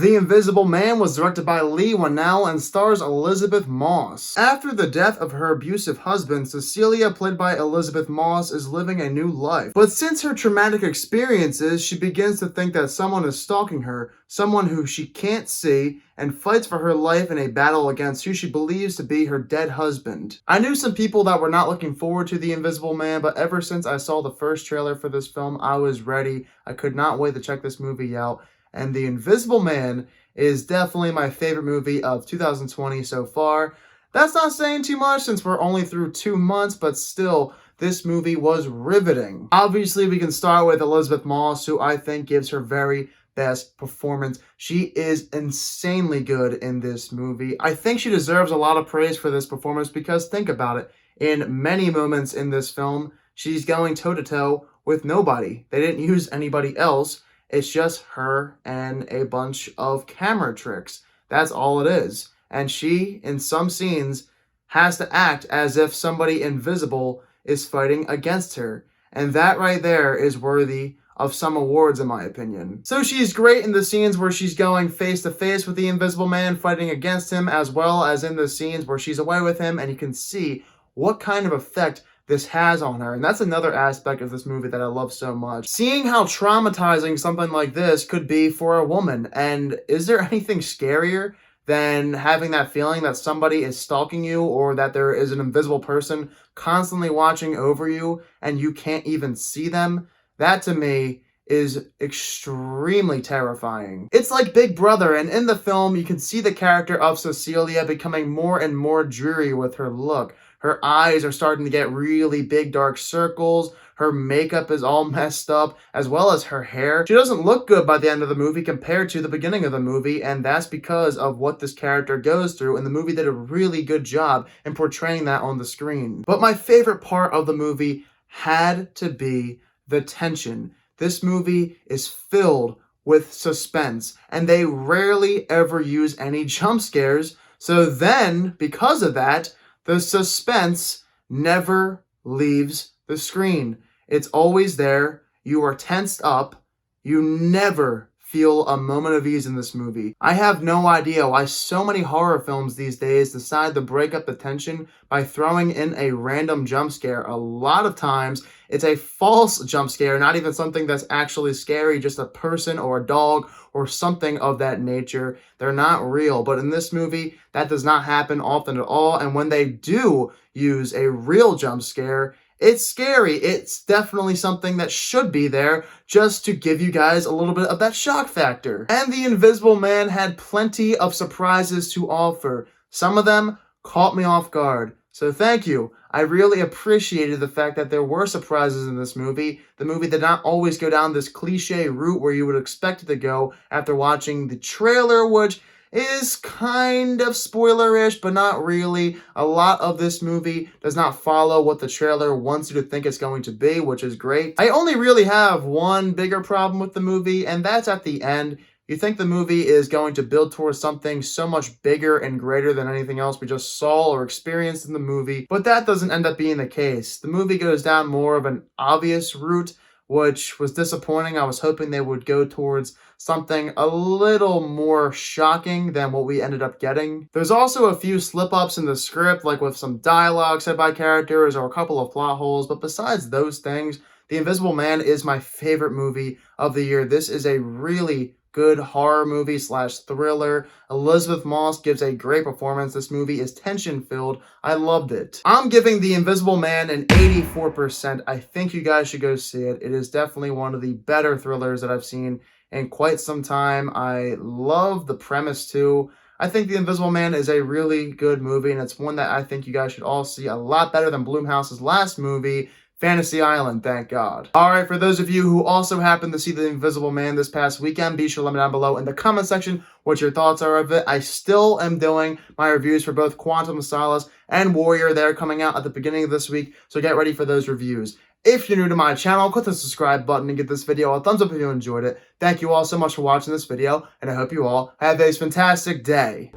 The Invisible Man was directed by Leigh Whannel and stars Elisabeth Moss. After the death of her abusive husband, Cecilia, played by Elisabeth Moss, is living a new life. But since her traumatic experiences, she begins to think that someone is stalking her, someone who she can't see, and fights for her life in a battle against who she believes to be her dead husband. I knew some people that were not looking forward to The Invisible Man, but ever since I saw the first trailer for this film, I was ready. I could not wait to check this movie out. And The Invisible Man is definitely my favorite movie of 2020 so far. That's not saying too much since we're only through 2 months, but still, this movie was riveting. Obviously, we can start with Elisabeth Moss, who I think gives her very best performance. She is insanely good in this movie. I think she deserves a lot of praise for this performance because think about it. In many moments in this film, she's going toe-to-toe with nobody. They didn't use anybody else. It's just her and a bunch of camera tricks. That's all it is. And she, in some scenes, has to act as if somebody invisible is fighting against her. And that right there is worthy of some awards, in my opinion. So she's great in the scenes where she's going face to face with the Invisible Man, fighting against him, as well as in the scenes where she's away with him, and you can see what kind of effect this has on her. And that's another aspect of this movie that I love so much. Seeing how traumatizing something like this could be for a woman. And is there anything scarier than having that feeling that somebody is stalking you or that there is an invisible person constantly watching over you and you can't even see them? That to me is extremely terrifying. It's like Big Brother, and in the film you can see the character of Cecilia becoming more and more dreary with her look. Her eyes are starting to get really big dark circles. Her makeup is all messed up, as well as her hair. She doesn't look good by the end of the movie compared to the beginning of the movie, and that's because of what this character goes through, and the movie did a really good job in portraying that on the screen. But my favorite part of the movie had to be the tension. This movie is filled with suspense, and they rarely ever use any jump scares, so then, because of that, the suspense never leaves the screen. It's always there. You are tensed up. You never feel a moment of ease in this movie. I have no idea why so many horror films these days decide to break up the tension by throwing in a random jump scare. A lot of times, it's a false jump scare, not even something that's actually scary, just a person or a dog or something of that nature. They're not real, but in this movie, that does not happen often at all, and when they do use a real jump scare, it's scary. It's definitely something that should be there just to give you guys a little bit of that shock factor. And The Invisible Man had plenty of surprises to offer. Some of them caught me off guard. So thank you. I really appreciated the fact that there were surprises in this movie. The movie did not always go down this cliche route where you would expect it to go after watching the trailer, which is kind of spoilerish, but not really. A lot of this movie does not follow what the trailer wants you to think it's going to be, which is great. I only really have one bigger problem with the movie, and that's at the end. You think the movie is going to build towards something so much bigger and greater than anything else we just saw or experienced in the movie, but that doesn't end up being the case. The movie goes down more of an obvious route, which was disappointing. I was hoping they would go towards something a little more shocking than what we ended up getting. There's also a few slip-ups in the script, like with some dialogue said by characters or a couple of plot holes, but besides those things, The Invisible Man is my favorite movie of the year. This is a really good horror movie slash thriller. Elisabeth Moss gives a great performance. This movie is tension-filled. I loved it. I'm giving The Invisible Man an 84%. I think you guys should go see it. It is definitely one of the better thrillers that I've seen in quite some time. I love the premise too. I think The Invisible Man is a really good movie, and it's one that I think you guys should all see. A lot better than Blumhouses' last movie, Fantasy Island, thank God. Alright, for those of you who also happened to see The Invisible Man this past weekend, be sure to let me down below in the comment section what your thoughts are of it. I still am doing my reviews for both Quantum of Solace and Warrior. They're coming out at the beginning of this week, so get ready for those reviews. If you're new to my channel, click the subscribe button and give this video a thumbs up if you enjoyed it. Thank you all so much for watching this video, and I hope you all have a fantastic day.